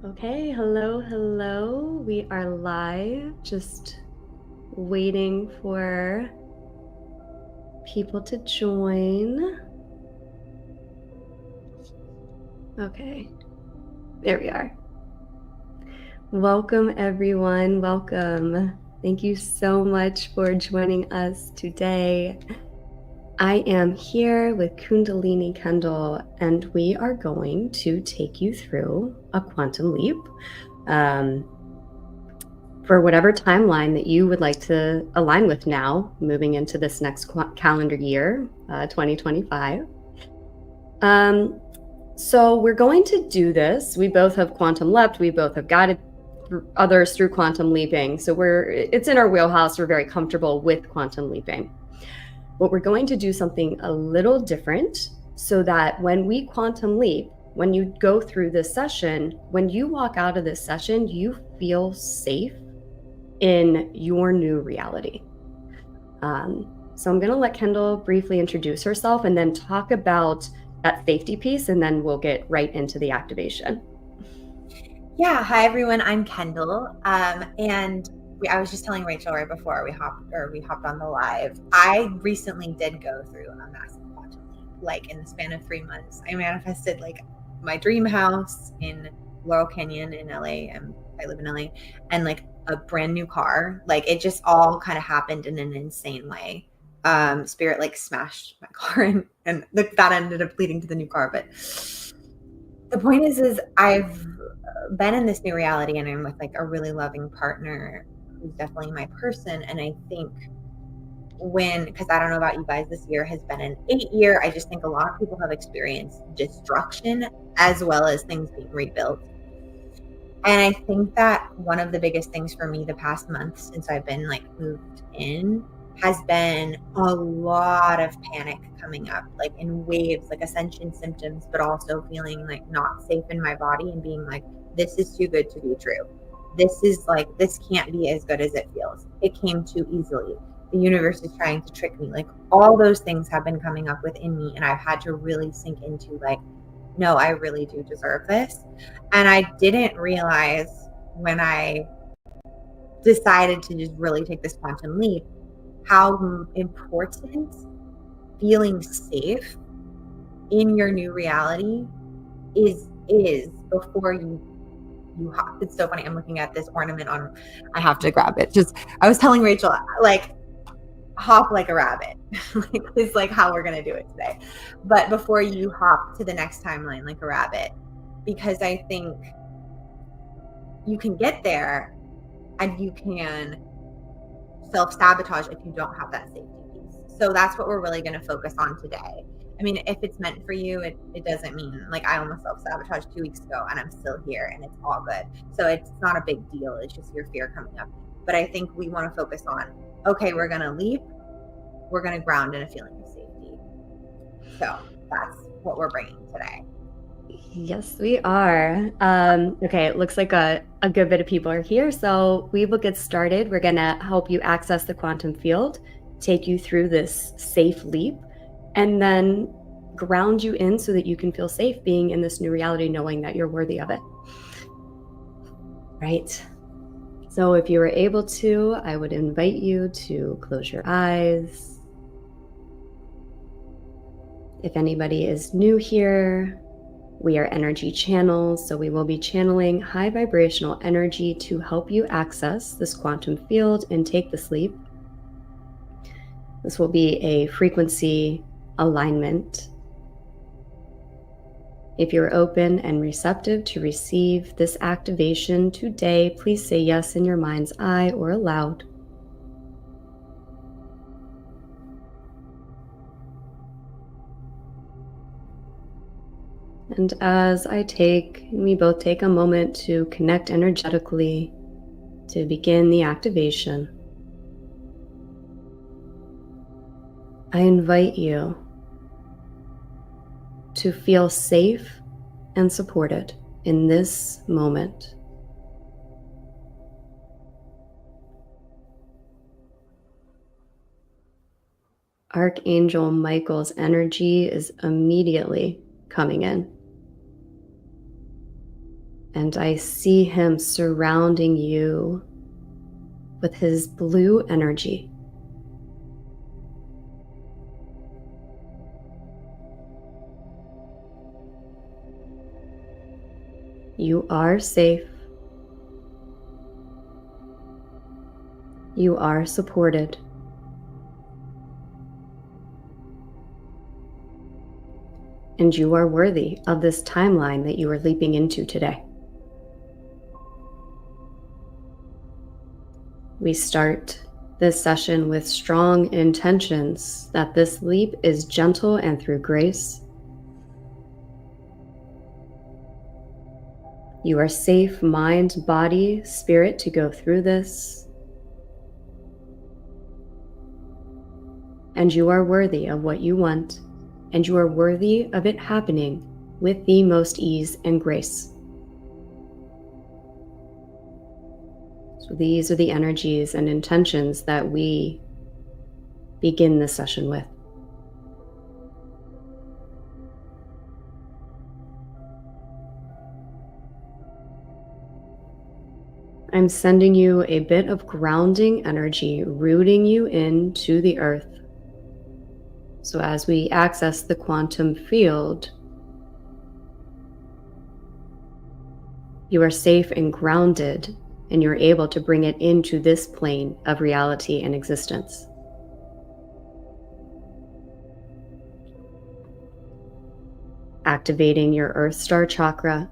Okay, hello, hello. We are live, just waiting for people to join. Okay, there we are. Welcome, everyone. Welcome. Thank you so much for joining us today. I am here with Kundalini Kendall, and we are going to take you through a quantum leap. For whatever timeline that you would like to align with now, moving into this next calendar year, 2025. So we're going to do this. We both have quantum leapt. We both have guided others through quantum leaping. So it's in our wheelhouse. We're very comfortable with quantum leaping. But we're going to do something a little different so that when we quantum leap, when you go through this session, when you walk out of this session, you feel safe in your new reality. So I'm going to let Kendall briefly introduce herself and then talk about that safety piece, and then we'll get right into the activation. Yeah, hi everyone. I'm Kendall, and I was just telling Rachel right before we hopped on the live. I recently did go through a massive quantum leap. Like in the span of 3 months, I manifested like my dream house in Laurel Canyon in LA, and I live in LA, and like a brand new car. Like it just all kind of happened in an insane way. Spirit like smashed my car, and that ended up leading to the new car. But the point is I've been in this new reality, and I'm with like a really loving partner who's definitely my person. And I think because I don't know about you guys, this year has been an 8-year. I just think a lot of people have experienced destruction as well as things being rebuilt. And I think that one of the biggest things for me the past month since I've been like moved in has been a lot of panic coming up, like in waves, like ascension symptoms, but also feeling like not safe in my body and being like, this is too good to be true. This can't be as good as it feels. It came too easily. The universe is trying to trick me. Like all those things have been coming up within me, and I've had to really sink into like, no, I really do deserve this. And I didn't realize when I decided to just really take this quantum leap how important feeling safe in your new reality is before you hop. It's so funny. I'm looking at this ornament on. I have to grab it. I was telling Rachel, like, hop like a rabbit. Like, is like how we're gonna do it today. But before you hop to the next timeline like a rabbit, because I think you can get there and you can self-sabotage if you don't have that safety piece. So that's what we're really going to focus on today. I mean, if it's meant for you, it doesn't mean like I almost self-sabotaged 2 weeks ago and I'm still here and it's all good. So it's not a big deal. It's just your fear coming up. But I think we want to focus on, okay, we're going to leap. We're going to ground in a feeling of safety. So that's what we're bringing today. Yes, we are. Okay, it looks like a good bit of people are here, so we will get started. We're going to help you access the quantum field, take you through this safe leap, and then ground you in so that you can feel safe being in this new reality, knowing that you're worthy of it. Right. So if you were able to, I would invite you to close your eyes. If anybody is new here, we are energy channels, so we will be channeling high vibrational energy to help you access this quantum field and take the leap. This will be a frequency alignment. If you're open and receptive to receive this activation today, please say yes in your mind's eye or aloud. And as we both take a moment to connect energetically to begin the activation, I invite you to feel safe and supported in this moment. Archangel Michael's energy is immediately coming in. And I see him surrounding you with his blue energy. You are safe. You are supported. And you are worthy of this timeline that you are leaping into today. We start this session with strong intentions that this leap is gentle and through grace. You are safe, mind, body, spirit, to go through this. And you are worthy of what you want, and you are worthy of it happening with the most ease and grace. So these are the energies and intentions that we begin this session with. I'm sending you a bit of grounding energy, rooting you into the earth. So as we access the quantum field, you are safe and grounded, and you're able to bring it into this plane of reality and existence. Activating your Earth Star chakra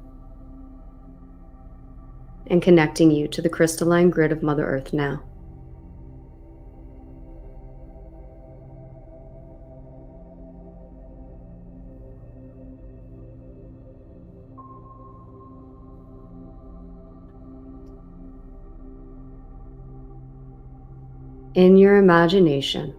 and connecting you to the crystalline grid of Mother Earth now. In your imagination,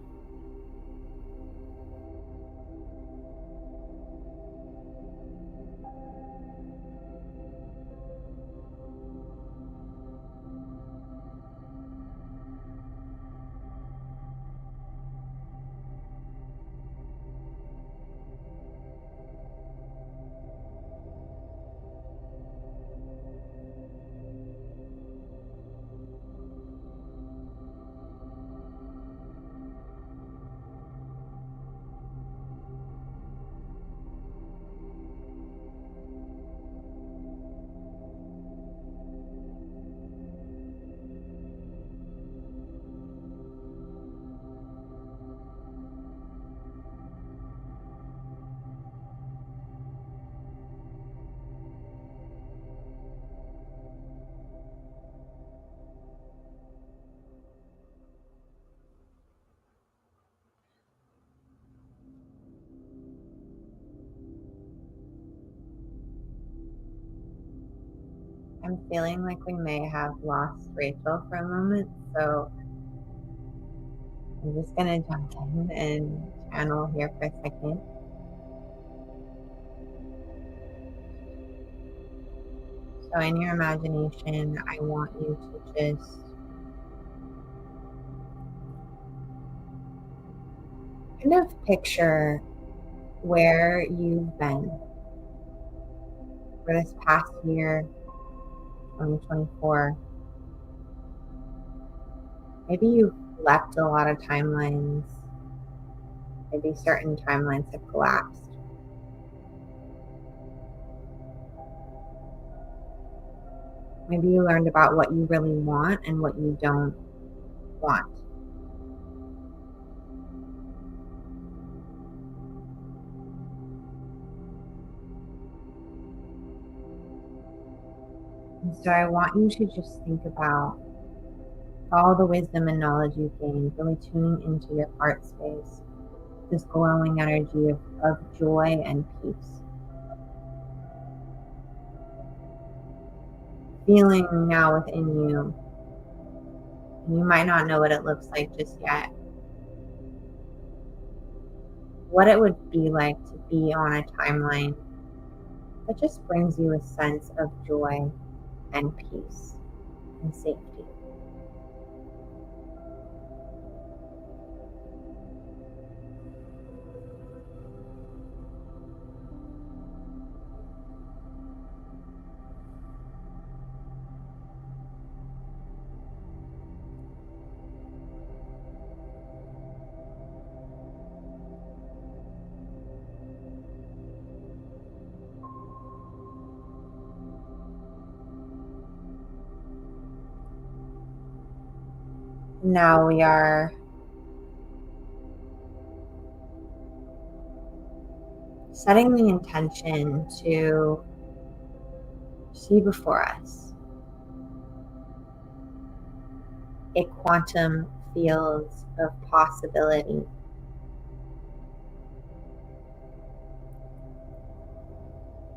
I'm feeling like we may have lost Rachel for a moment, so I'm just going to jump in and channel here for a second. So in your imagination, I want you to just kind of picture where you've been for this past year, 2024. Maybe you've left a lot of timelines. Maybe certain timelines have collapsed. Maybe you learned about what you really want and what you don't want. And so I want you to just think about all the wisdom and knowledge you've gained, really tuning into your heart space, this glowing energy of joy and peace. Feeling now within you, and you might not know what it looks like just yet, what it would be like to be on a timeline that just brings you a sense of joy and peace and safety. Now we are setting the intention to see before us a quantum field of possibility.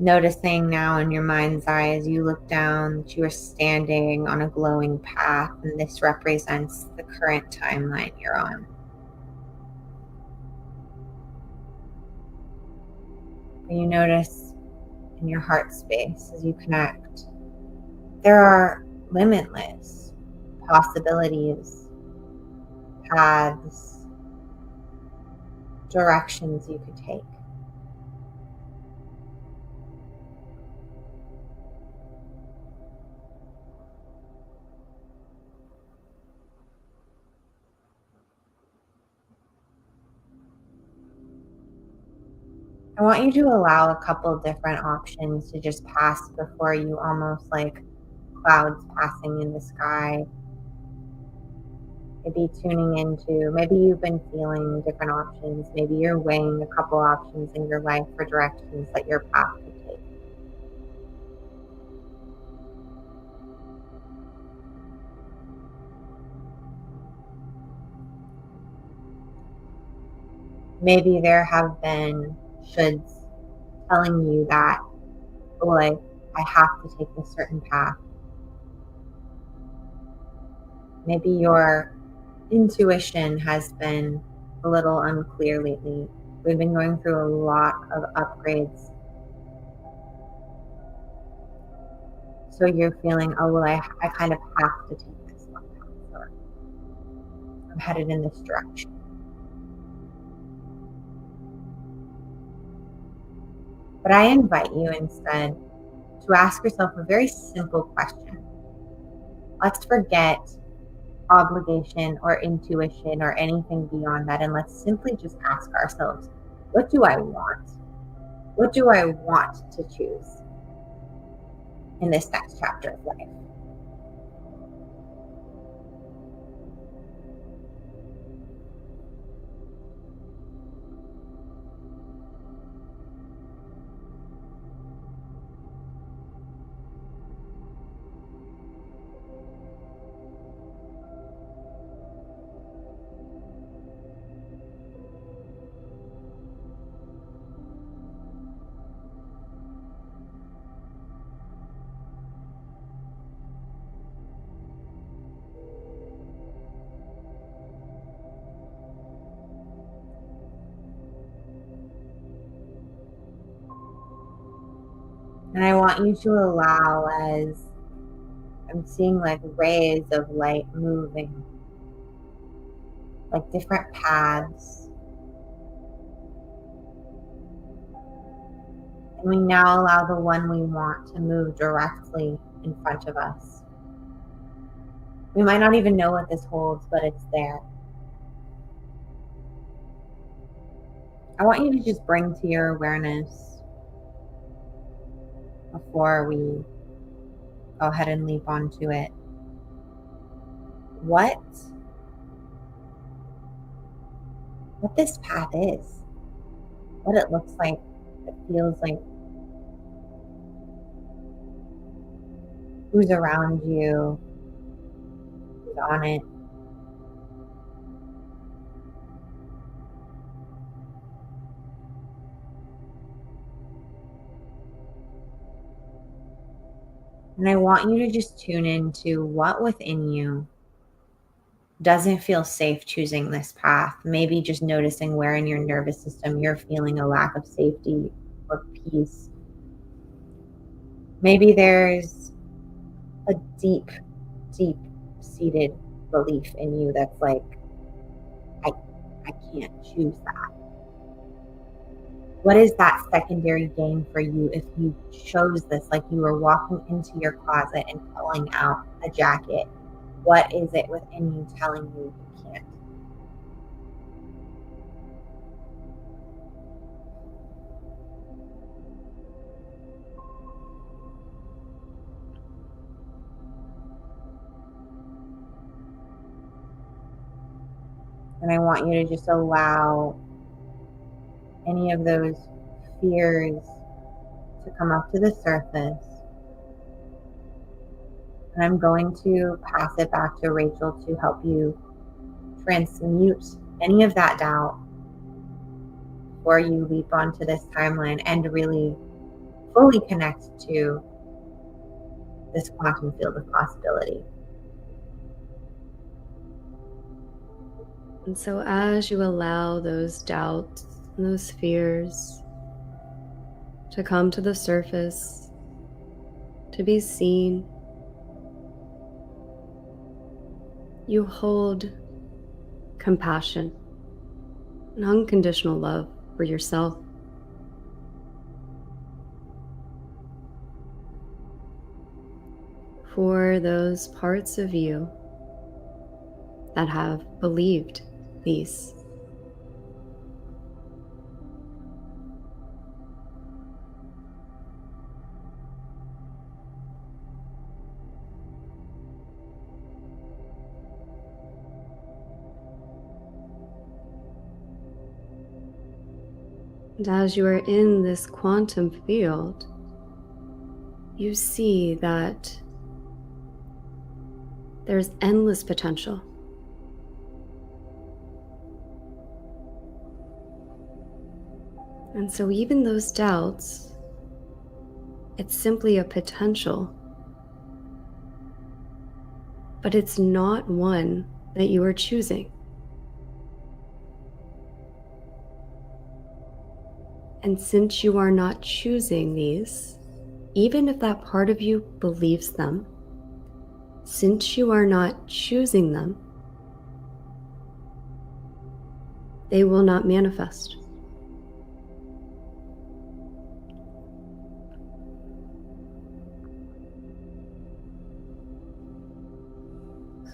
Noticing now in your mind's eye as you look down that you are standing on a glowing path, and this represents the current timeline you're on. And you notice in your heart space as you connect, there are limitless possibilities, paths, directions you could take. I want you to allow a couple different options to just pass before you, almost like clouds passing in the sky. Maybe tuning into, maybe you've been feeling different options. Maybe you're weighing a couple options in your life for directions that your path could take. Maybe there have been shoulds telling you that, oh, I have to take this certain path. Maybe your intuition has been a little unclear lately. We've been going through a lot of upgrades. So you're feeling, oh, well, I kind of have to take this one path, or I'm headed in this direction. But I invite you instead to ask yourself a very simple question. Let's forget obligation or intuition or anything beyond that, and let's simply just ask ourselves, what do I want? What do I want to choose in this next chapter of life? And I want you to allow, as I'm seeing like rays of light moving, like different paths. And we now allow the one we want to move directly in front of us. We might not even know what this holds, but it's there. I want you to just bring to your awareness, before we go ahead and leap onto it, what this path is, what it looks like, it feels like, who's around you, who's on it. And I want you to just tune into what within you doesn't feel safe choosing this path. Maybe just noticing where in your nervous system you're feeling a lack of safety or peace. Maybe there's a deep, deep seated belief in you that's like, I can't choose that. What is that secondary gain for you if you chose this? Like you were walking into your closet and pulling out a jacket. What is it within you telling you you can't? And I want you to just allow any of those fears to come up to the surface. And I'm going to pass it back to Rachel to help you transmute any of that doubt before you leap onto this timeline and really fully connect to this quantum field of possibility. And so as you allow those doubts and those fears to come to the surface, to be seen, you hold compassion and unconditional love for yourself. For those parts of you that have believed these. And as you are in this quantum field, you see that there's endless potential. And so even those doubts, it's simply a potential, but it's not one that you are choosing. And since you are not choosing these, even if that part of you believes them, since you are not choosing them, they will not manifest.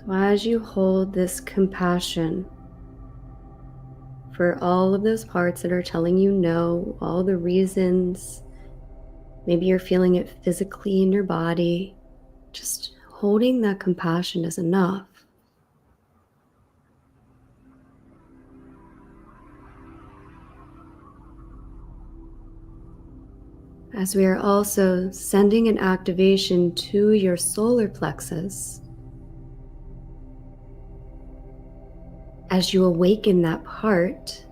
So as you hold this compassion for all of those parts that are telling you no, all the reasons, maybe you're feeling it physically in your body, just holding that compassion is enough. As we are also sending an activation to your solar plexus, as you awaken that part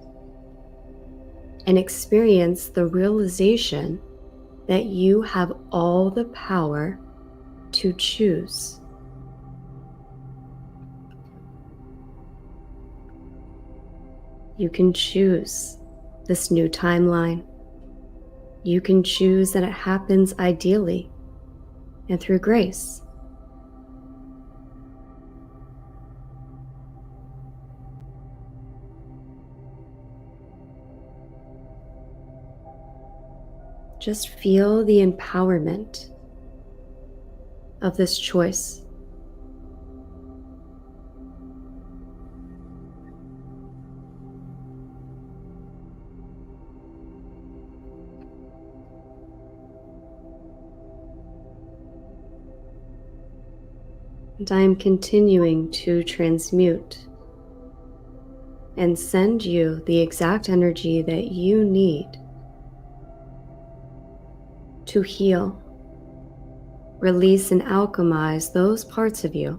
and experience the realization that you have all the power to choose. You can choose this new timeline. You can choose that it happens ideally and through grace. Just feel the empowerment of this choice. And I am continuing to transmute and send you the exact energy that you need to heal, release, and alchemize those parts of you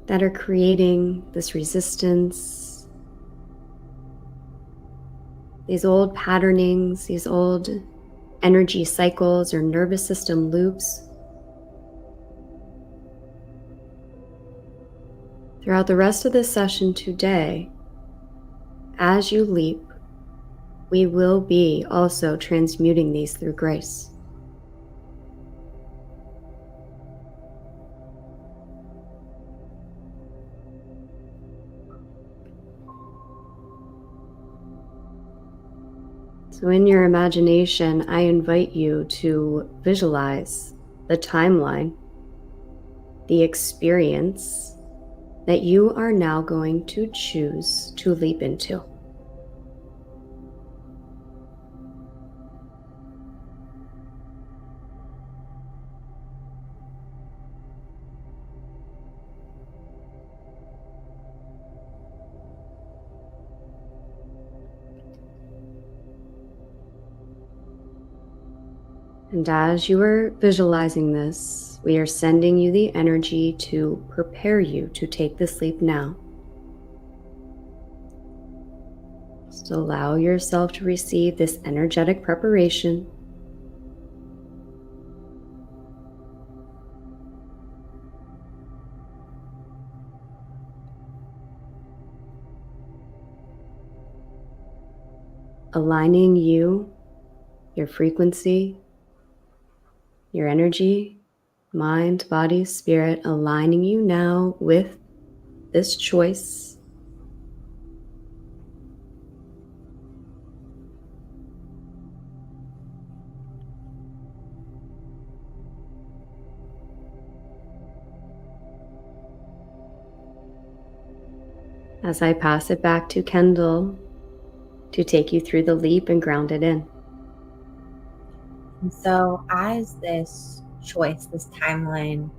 that are creating this resistance, these old patternings, these old energy cycles or nervous system loops. Throughout the rest of this session today, as you leap, we will be also transmuting these through grace. So in your imagination, I invite you to visualize the timeline, the experience that you are now going to choose to leap into. And as you are visualizing this, we are sending you the energy to prepare you to take the sleep now. Just allow yourself to receive this energetic preparation. Aligning you, your frequency, your energy, mind, body, spirit, aligning you now with this choice. As I pass it back to Kendall to take you through the leap and ground it in. And so as this choice, this timeline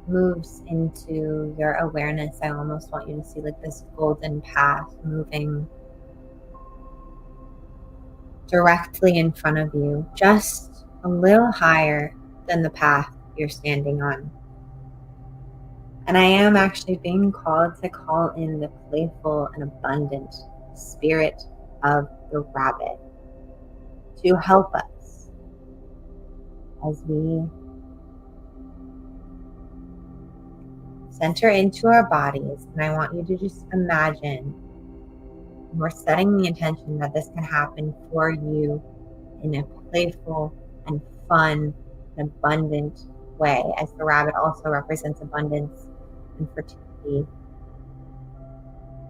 moves into your awareness, I almost want you to see like this golden path moving directly in front of you, just a little higher than the path you're standing on. And I am actually being called to call in the playful and abundant spirit of the rabbit to help us as we center into our bodies. And I want you to just imagine we're setting the intention that this can happen for you in a playful and fun and abundant way, as the rabbit also represents abundance and fertility,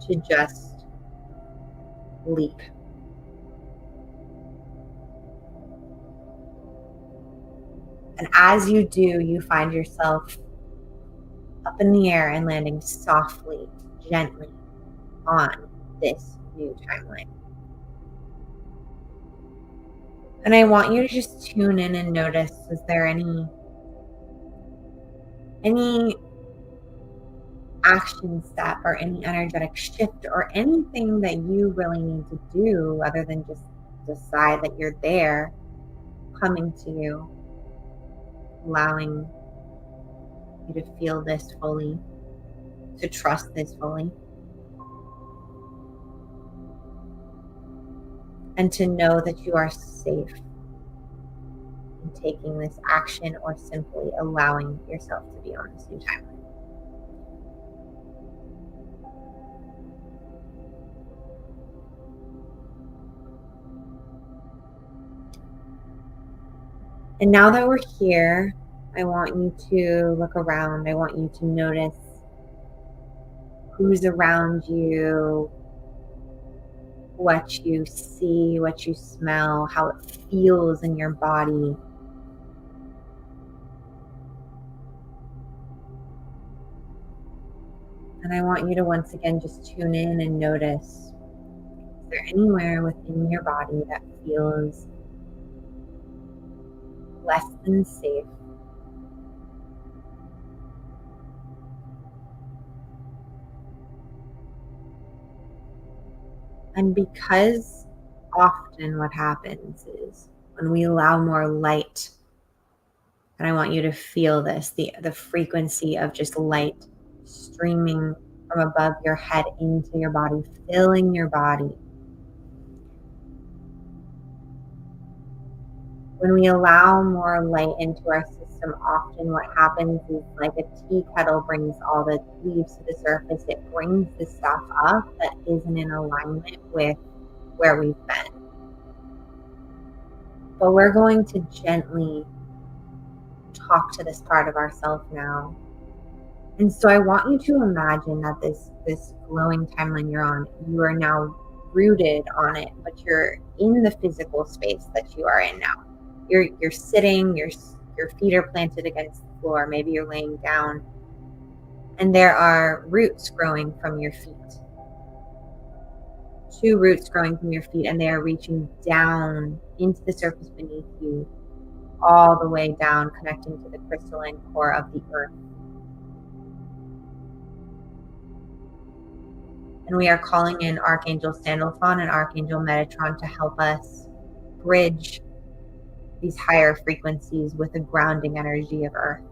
to just leap. And as you do, you find yourself up in the air and landing softly, gently on this new timeline. And I want you to just tune in and notice, is there any action step or any energetic shift or anything that you really need to do other than just decide that you're there, coming to you, allowing you to feel this fully, to trust this fully, and to know that you are safe in taking this action or simply allowing yourself to be on this new timeline. And now that we're here, I want you to look around. I want you to notice who's around you, what you see, what you smell, how it feels in your body. And I want you to once again just tune in and notice, is there anywhere within your body that feels less than safe? And because often what happens is when we allow more light, and I want you to feel this, the frequency of just light streaming from above your head into your body, filling your body. When we allow more light into our system, often what happens is like a tea kettle brings all the leaves to the surface. It brings the stuff up that isn't in alignment with where we've been. But we're going to gently talk to this part of ourselves now. And so I want you to imagine that this glowing timeline you're on, you are now rooted on it, but you're in the physical space that you are in now. You're sitting, your feet are planted against the floor, maybe you're laying down, and there are roots growing from your feet. 2 roots growing from your feet, and they are reaching down into the surface beneath you, all the way down, connecting to the crystalline core of the earth. And we are calling in Archangel Sandalphon and Archangel Metatron to help us bridge these higher frequencies with the grounding energy of earth.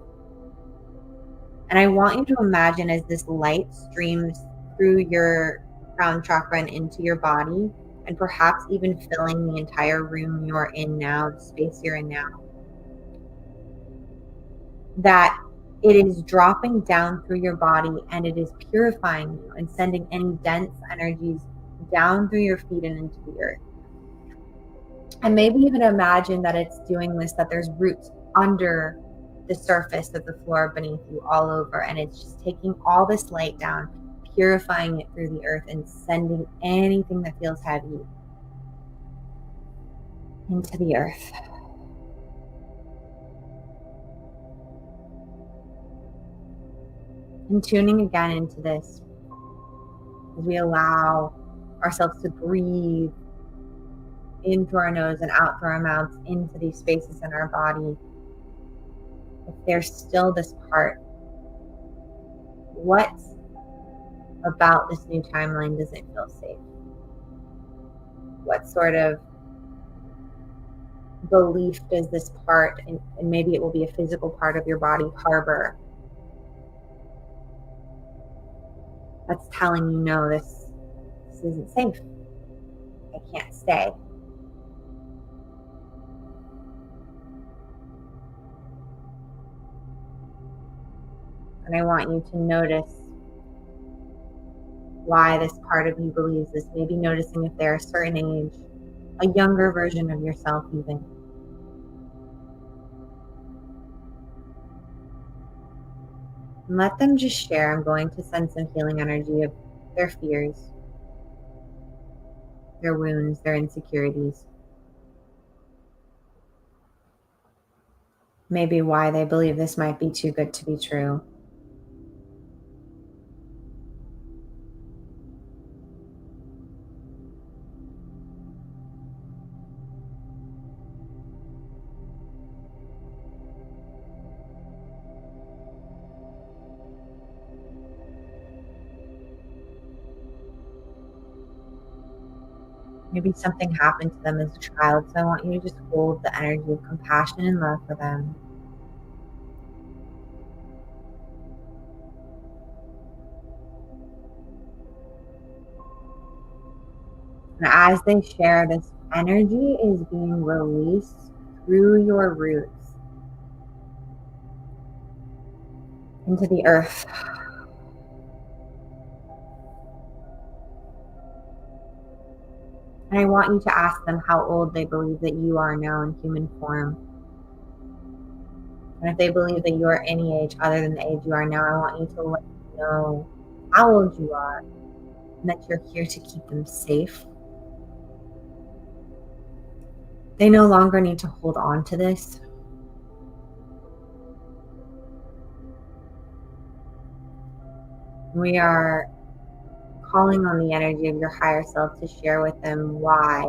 And I want you to imagine as this light streams through your crown chakra and into your body, and perhaps even filling the entire room you're in now, the space you're in now, that it is dropping down through your body and it is purifying you and sending any dense energies down through your feet and into the earth. And maybe even imagine that it's doing this, that there's roots under the surface of the floor beneath you all over, and it's just taking all this light down, purifying it through the earth and sending anything that feels heavy into the earth. And tuning again into this as we allow ourselves to breathe in through our nose and out through our mouths into these spaces in our body. If there's still this part, what about this new timeline doesn't feel safe? What sort of belief does this part, and maybe it will be a physical part of your body, harbor, that's telling you, no, this isn't safe. I can't stay. And I want you to notice why this part of you believes this. Maybe noticing if they're a certain age, a younger version of yourself even. And let them just share. I'm going to send some healing energy of their fears, their wounds, their insecurities. Maybe why they believe this might be too good to be true. Maybe something happened to them as a child, so I want you to just hold the energy of compassion and love for them. And as they share, this energy is being released through your roots into the earth. And I want you to ask them how old they believe that you are now in human form. And if they believe that you are any age other than the age you are now, I want you to let them know how old you are and that you're here to keep them safe. They no longer need to hold on to this. We are calling on the energy of your higher self to share with them why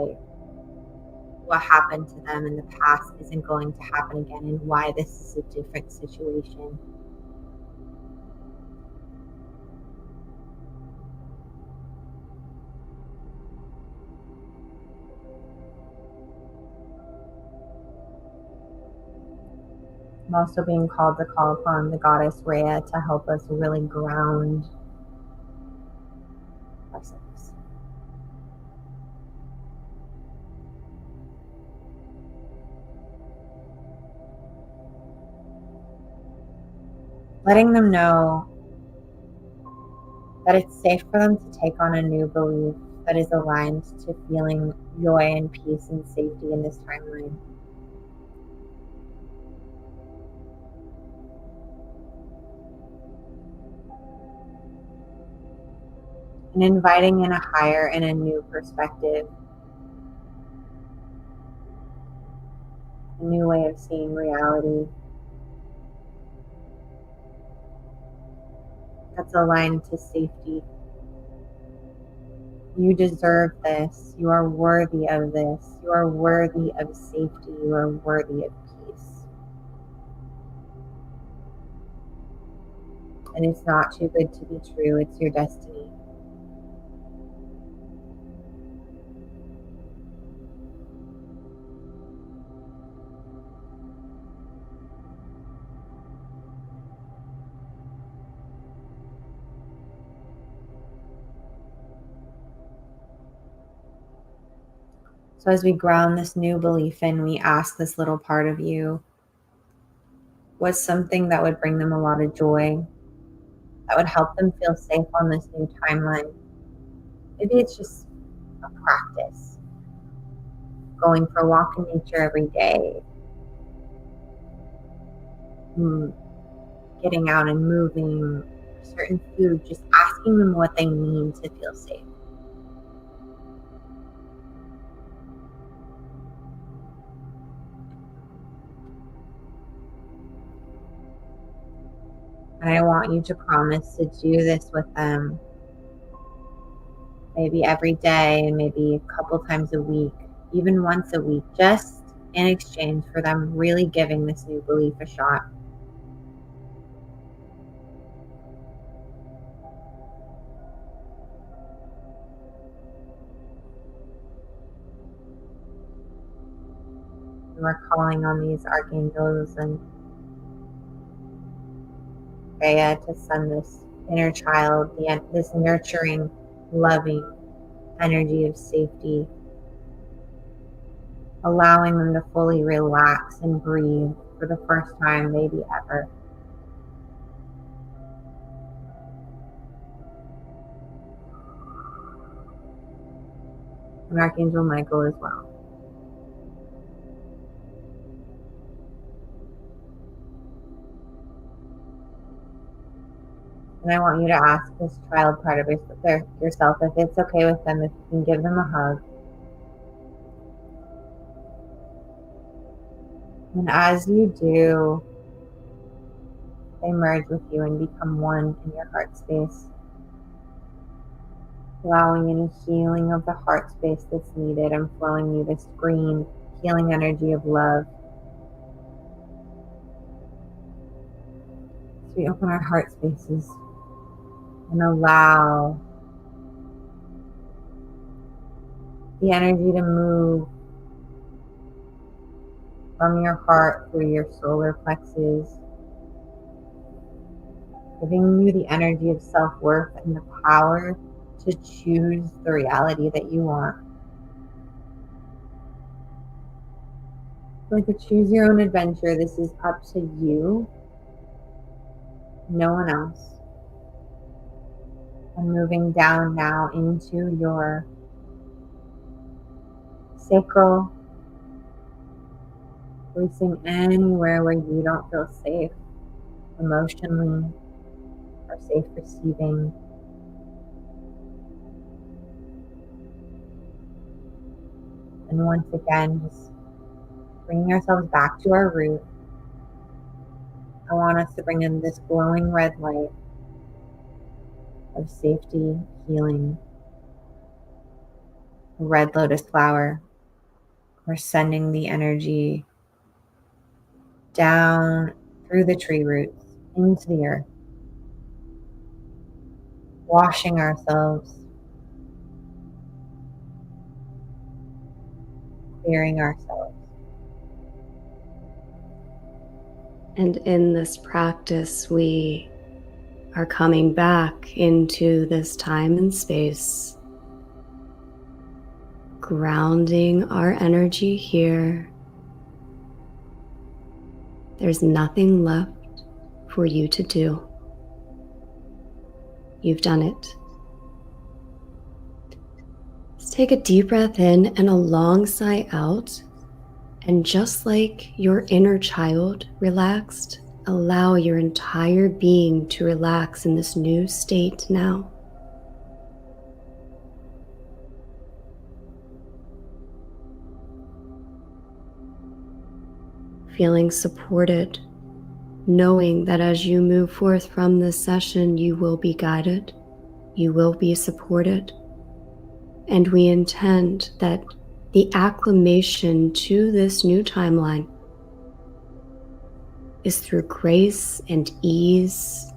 what happened to them in the past isn't going to happen again, and why this is a different situation. I'm also being called to call upon the goddess Rhea to help us really ground ourselves. Letting them know that it's safe for them to take on a new belief that is aligned to feeling joy and peace and safety in this timeline. And inviting in a higher and a new perspective, a new way of seeing reality that's aligned to safety. You deserve this. You are worthy of this. You are worthy of safety. You are worthy of peace. And it's not too good to be true. It's your destiny. So as we ground this new belief in, we ask this little part of you, what's something that would bring them a lot of joy, that would help them feel safe on this new timeline? Maybe it's just a practice, going for a walk in nature every day, getting out and moving, certain food, just asking them what they need to feel safe. And I want you to promise to do this with them, maybe every day, maybe a couple times a week, even once a week, just in exchange for them really giving this new belief a shot. And we're calling on these archangels and Freya to send this inner child, this nurturing, loving energy of safety, allowing them to fully relax and breathe for the first time, maybe ever. And Archangel Michael as well. And I want you to ask this child part of yourself if it's okay with them, if you can give them a hug. And as you do, they merge with you and become one in your heart space, allowing any healing of the heart space that's needed and flowing you this green healing energy of love. So we open our heart spaces and allow the energy to move from your heart through your solar plexus, giving you the energy of self-worth and the power to choose the reality that you want. Like a choose your own adventure, this is up to you, no one else. And moving down now into your sacral, releasing anywhere where you don't feel safe emotionally or safe receiving. And once again, just bringing ourselves back to our root. I want us to bring in this glowing red light of safety, healing, a red lotus flower. We're sending the energy down through the tree roots into the earth, washing ourselves, clearing ourselves. And in this practice, we are coming back into this time and space, grounding our energy here. There's nothing left for you to do. You've done it. Let's take a deep breath in and a long sigh out. And just like your inner child relaxed, allow your entire being to relax in this new state now. Feeling supported, knowing that as you move forth from this session, you will be guided, you will be supported, and we intend that the acclimation to this new timeline is through grace and ease.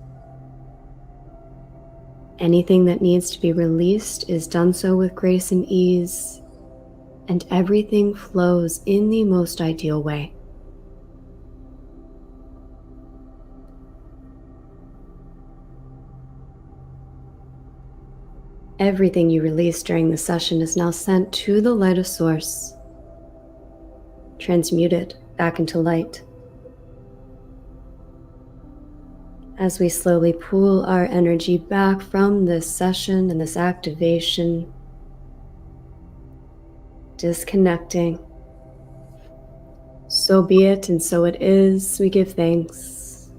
Anything that needs to be released is done so with grace and ease, and everything flows in the most ideal way. Everything you released during the session is now sent to the light of source, transmuted back into light. As we slowly pull our energy back from this session and this activation, disconnecting. So be it, and so it is. We give thanks.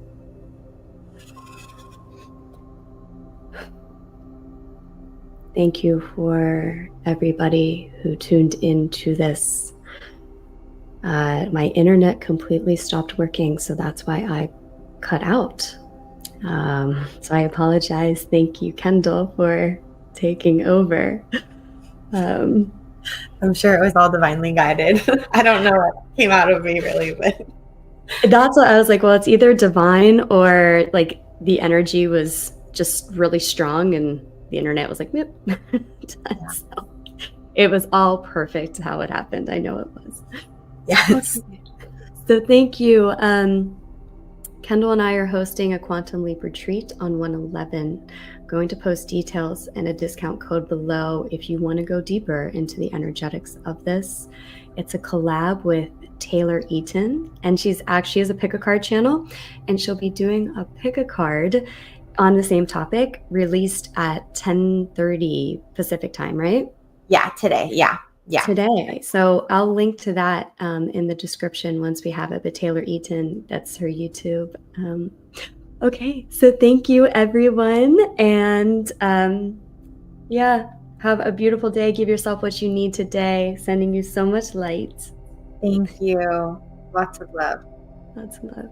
Thank you for everybody who tuned into this. My internet completely stopped working, so that's why I cut out. So I apologize. Thank you, Kendall, for taking over. I'm sure it was all divinely guided. I don't know what came out of me really, but that's what I was like, well, it's either divine or like the energy was just really strong and the internet was like, yep. So it was all perfect how it happened. I know it was. yes. Okay. So thank you. Kendall and I are hosting a Quantum Leap retreat on 1/11. I'm going to post details and a discount code below if you want to go deeper into the energetics of this. It's a collab with Taylor Eaton, and she has a pick a card channel, and she'll be doing a pick a card on the same topic, released at 10:30 Pacific time, right? Yeah, today. Yeah. Today. So I'll link to that in the description once we have it. But Taylor Eaton, that's her YouTube. Okay, so thank you, everyone. And have a beautiful day. Give yourself what you need today. Sending you so much light. Thank you. Lots of love. Lots of love.